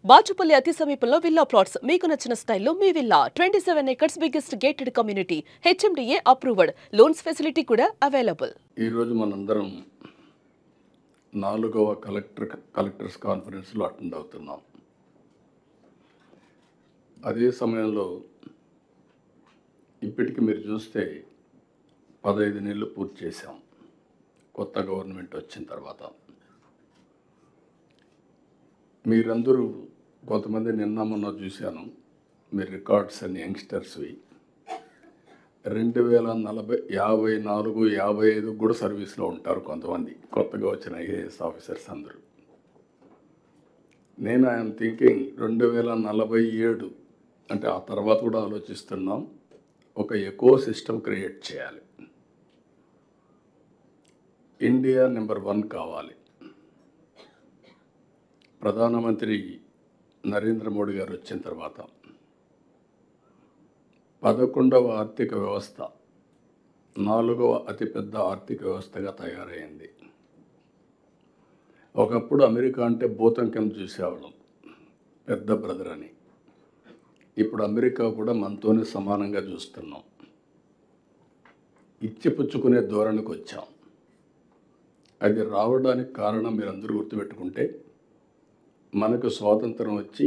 బాచుపల్లి అతి సమీపంలో villa plots మీకు నచ్చిన స్టైల్లో మీ villa 27 acres biggest gated community HMDA approved loans facility కూడా అవైలబుల్. ఈ రోజు మనందరం 4వ కలెక్టర్స్ కాన్ఫరెన్స్లో అటెండ్ అవుతున్నాం. అదే సమయంలో ఇప్పటికి మీరు చూస్తే 15 నెలలు పూర్తి చేశాం కొత్త గవర్నమెంట్ వచ్చిన తర్వాత. మీరందరూ కొంతమంది నిన్న మొన్న చూశాను, మీ రికార్డ్స్ అన్ని యంగ్స్టర్స్వి 2040, 54, 55 కూడా సర్వీస్లో ఉంటారు కొంతమంది కొత్తగా వచ్చిన IAS ఆఫీసర్స్ అందరూ. నేను ఐఎమ్ థింకింగ్ 2047 అంటే ఆ తర్వాత కూడా ఆలోచిస్తున్నాం, ఒక ఎకో సిస్టమ్ క్రియేట్ చేయాలి. ఇండియా నెంబర్ 1 కావాలి. ప్రధానమంత్రి నరేంద్ర మోడీ గారు వచ్చిన తర్వాత 11వ ఆర్థిక వ్యవస్థ 4వ అతిపెద్ద ఆర్థిక వ్యవస్థగా తయారైంది. ఒకప్పుడు అమెరికా అంటే భూతం కింద చూసేవాళ్ళం, పెద్ద బ్రదర్ అని. ఇప్పుడు అమెరికా కూడా మనతోనే సమానంగా చూస్తున్నాం. ఇచ్చిపుచ్చుకునే ధోరణికి వచ్చాం. అది రావడానికి కారణం మీరందరూ గుర్తుపెట్టుకుంటే, మనకు స్వాతంత్రం వచ్చి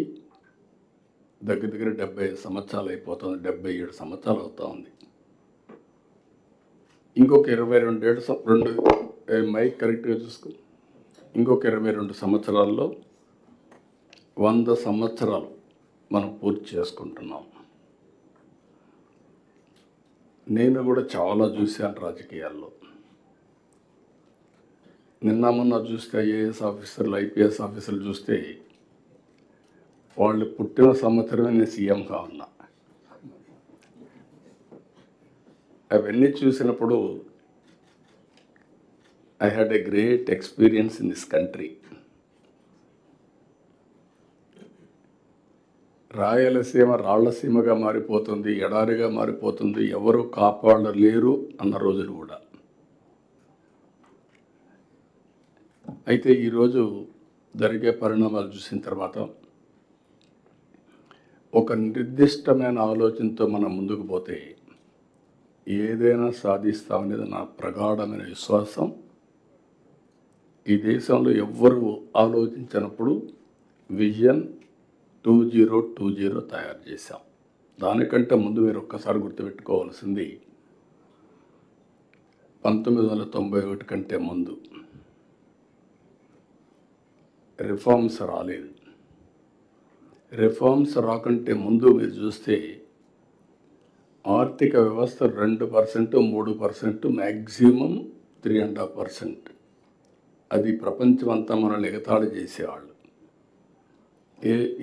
దగ్గర 75 సంవత్సరాలు అయిపోతుంది, 77 సంవత్సరాలు అవుతా ఉంది. ఇంకొక 22 మైక్ కరెక్ట్గా చూసుకో, ఇంకొక 22 సంవత్సరాల్లో 100 సంవత్సరాలు మనం పూర్తి చేసుకుంటున్నాం. నేను కూడా చాలా చూశాను రాజకీయాల్లో. నిన్న మొన్న చూస్తే IAS ఆఫీసర్లు, IPS ఆఫీసర్లు చూస్తే వాళ్ళు పుట్టిన సంవత్సరమే నేను సీఎంగా ఉన్నా. అవన్నీ చూసినప్పుడు I had a great experience in this country. Rayalaseema రాళ్లసీమగా మారిపోతుంది, ఎడారిగా మారిపోతుంది, ఎవరు కాపాడలేరు అన్న రోజులు కూడా. అయితే ఈరోజు జరిగే పరిణామాలు చూసిన తర్వాత ఒక నిర్దిష్టమైన ఆలోచనతో మనం ముందుకు పోతే ఏదైనా సాధిస్తామనేది నా ప్రగాఢమైన విశ్వాసం. ఈ దేశంలో ఎవ్వరూ ఆలోచించినప్పుడు విజన్ 2020 తయారు చేశాం. దానికంటే ముందు మీరు ఒక్కసారి గుర్తుపెట్టుకోవాల్సింది, 1991 కంటే ముందు రిఫార్మ్స్ రాలేదు. రిఫార్మ్స్ రాకంటే ముందు మీరు చూస్తే ఆర్థిక వ్యవస్థ 2%, 3%, మ్యాక్సిమం 3.5%. అది ప్రపంచం అంతా మనల్ని ఎగతాళి చేసేవాళ్ళు.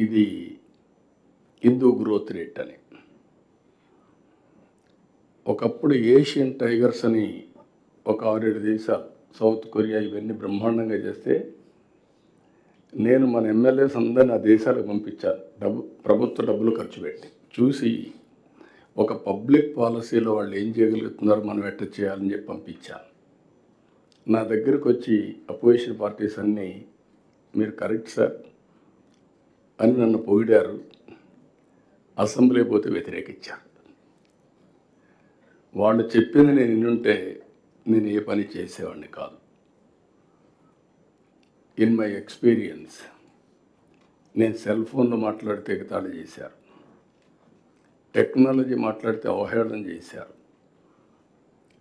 ఇది హిందూ గ్రోత్ రేట్ అని. ఒకప్పుడు ఏషియన్ టైగర్స్ అని ఒక 6-7 దేశాలు, సౌత్ కొరియా, ఇవన్నీ బ్రహ్మాండంగా చేస్తే నేను మన ఎమ్మెల్యేస్ అందరినీ ఆ దేశాలకు పంపించాను, ప్రభుత్వ డబ్బులు ఖర్చు పెట్టి. చూసి ఒక పబ్లిక్ పాలసీలో వాళ్ళు ఏం చేయగలుగుతున్నారో మనం ఎట్లా చేయాలని చెప్పి పంపించాను. నా దగ్గరకు వచ్చి అపోజిషన్ పార్టీస్ అన్నీ మీరు కరెక్ట్ సార్ అని నన్ను పొగిడారు. అసెంబ్లీ పోతే వ్యతిరేకించారు. వాళ్ళు చెప్పింది నేను వినుంటే నేను ఏ పని చేసేవాడిని కాదు. ఇన్ మై ఎక్స్పీరియన్స్, నేను సెల్ ఫోన్లో మాట్లాడితే ఎగతాళి చేశారు, టెక్నాలజీ మాట్లాడితే అవహేళన చేశారు,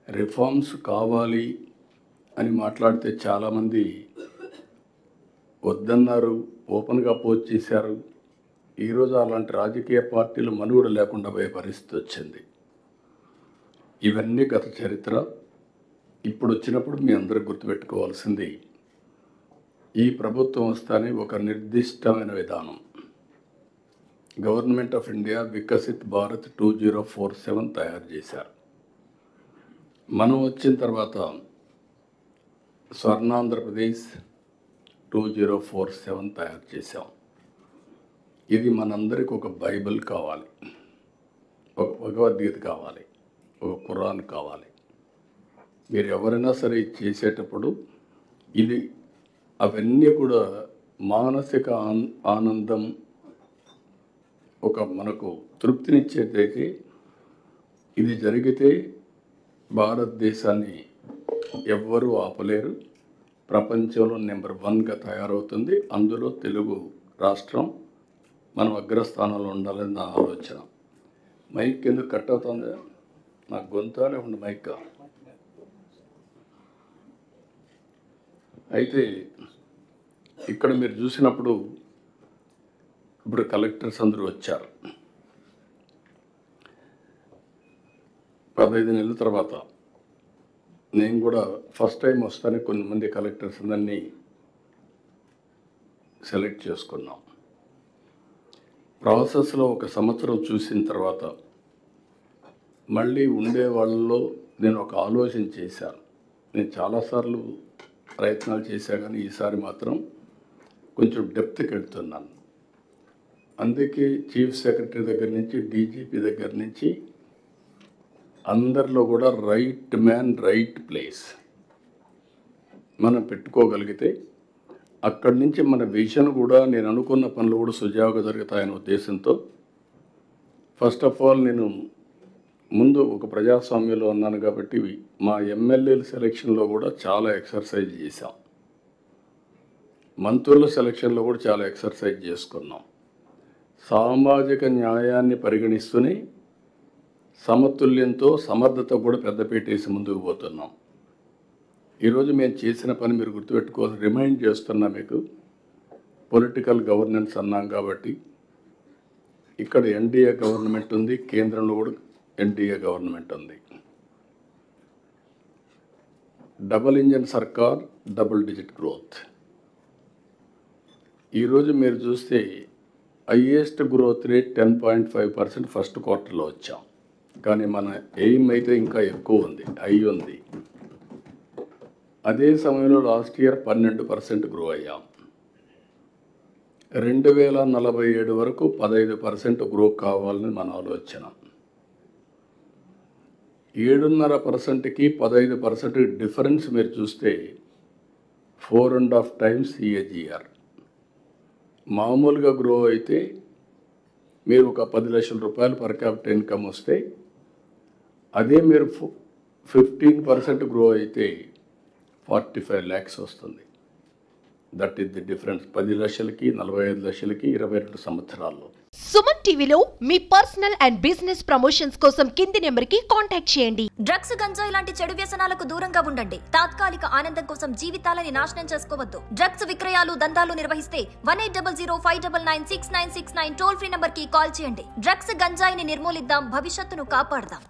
రిఫార్మ్స్ కావాలి అని మాట్లాడితే చాలామంది వద్దన్నారు, ఓపెన్గా పోస్ట్ చేశారు. ఈరోజు అలాంటి రాజకీయ పార్టీలు మనుగడ లేకుండా పోయే పరిస్థితి వచ్చింది. ఇవన్నీ గత చరిత్ర. ఇప్పుడు వచ్చినప్పుడు మీ అందరూ గుర్తుపెట్టుకోవాల్సింది, ఈ ప్రభుత్వం వస్తానే ఒక నిర్దిష్టమైన విధానం, government of India Viksit Bharat 2047 తయారు చేశారు. మనం వచ్చిన తర్వాత స్వర్ణాంధ్రప్రదేశ్ 2047 తయారు చేశాం. ఇది మనందరికీ ఒక బైబిల్ కావాలి, ఒక భగవద్గీత కావాలి, ఒక ఖురాన్ కావాలి. మీరు ఎవరైనా సరే చేసేటప్పుడు ఇది అవన్నీ కూడా మానసిక ఆనందం, ఒక మనకు తృప్తినిచ్చేదైతే ఇది జరిగితే భారతదేశాన్ని ఎవ్వరూ ఆపలేరు. ప్రపంచంలో నెంబర్ 1గా తయారవుతుంది. అందులో తెలుగు రాష్ట్రం మనం అగ్రస్థానంలో ఉండాలని నా ఆలోచన. మైక్ ఎందుకు కట్ అవుతుంది? నాకు గొంతునే ఉంది మైక్. అయితే ఇక్కడ మీరు చూసినప్పుడు ఇప్పుడు కలెక్టర్స్ అందరూ వచ్చారు. 15 నెలల తర్వాత నేను కూడా ఫస్ట్ టైం వస్తానే కొంతమంది కలెక్టర్స్ అందరినీ సెలెక్ట్ చేసుకున్నాం. ప్రాసెస్లో 1 సంవత్సరం చూసిన తర్వాత మళ్ళీ ఉండే వాళ్ళలో నేను ఒక ఆలోచన చేశాను. నేను చాలాసార్లు ప్రయత్నాలు చేశా కానీ ఈసారి మాత్రం కొంచెం డెప్త్కి వెళ్తున్నాను. అందుకే చీఫ్ సెక్రటరీ దగ్గర నుంచి డీజీపీ దగ్గర నుంచి అందరిలో కూడా రైట్ మ్యాన్ రైట్ ప్లేస్ మనం పెట్టుకోగలిగితే అక్కడి నుంచి మన విజన్ కూడా నేను అనుకున్న పనులు కూడా సుజావుగా జరుగుతాయనే ఉద్దేశంతో ఫస్ట్ ఆఫ్ ఆల్ నేను ముందు ఒక ప్రజాస్వామ్యంలో ఉన్నాను కాబట్టి మా ఎమ్మెల్యేల సెలక్షన్లో కూడా చాలా ఎక్సర్సైజ్ చేశాం. మంత్రుల సెలక్షన్లో కూడా చాలా ఎక్సర్సైజ్ చేసుకున్నాం. సామాజిక న్యాయాన్ని పరిగణిస్తూనే సమతుల్యంతో సమర్థత కూడా పెద్దపీటేసి ముందుకు పోతున్నాం. ఈరోజు మేము చేసిన పని మీరు గుర్తుపెట్టుకోవాలి. రిమైండ్ చేస్తున్నా మీకు, పొలిటికల్ గవర్నెన్స్ అన్నాం కాబట్టి ఇక్కడ ఎన్డీఏ గవర్నమెంట్ ఉంది, కేంద్రంలో కూడా ఎన్డీఏ గవర్నమెంట్ ఉంది. డబుల్ ఇంజన్ సర్కార్, డబుల్ డిజిట్ గ్రోత్. ఈరోజు మీరు చూస్తే హైయెస్ట్ గ్రోత్ రేట్ 10.5% ఫస్ట్ క్వార్టర్లో వచ్చాం. కానీ మన ఎయిమ్ అయితే ఇంకా ఎక్కువ ఉంది, హై ఉంది. అదే సమయంలో లాస్ట్ ఇయర్ 12% గ్రో అయ్యాం. 2047 వరకు 15% గ్రో కావాలని మన ఆలోచన. 7.5%కి 15% డిఫరెన్స్ మీరు చూస్తే 4.5 times CAGR. మామూలుగా గ్రో అయితే మీరు ఒక 10 లక్షల రూపాయలు పర్ క్యాపిటల్ ఇన్కమ్ వస్తే, అదే మీరు 15% గ్రో అయితే 45 lakhs వస్తుంది. That is the difference. 10 లక్షలకి 45 లక్షలకి 22 సంవత్సరాల్లో. సుమన్ టీవీలో మీ పర్సనల్ అండ్ బిజినెస్ ప్రమోషన్స్ కోసం కింది నెంబర్కి కాంటాక్ట్ చేయండి. డ్రగ్స్, గంజాయి లాంటి చెడు వ్యసనాలకు దూరంగా ఉండండి. తాత్కాలిక ఆనందం కోసం జీవితాలని నాశనం చేసుకోవద్దు. డ్రగ్స్ విక్రయాలు, దందాలు నిర్వహిస్తే 1800-599-6969 టోల్ ఫ్రీ నంబర్ కి కాల్ చేయండి. డ్రగ్స్, గంజాయిని నిర్మూలిద్దాం, భవిష్యత్తును కాపాడదాం.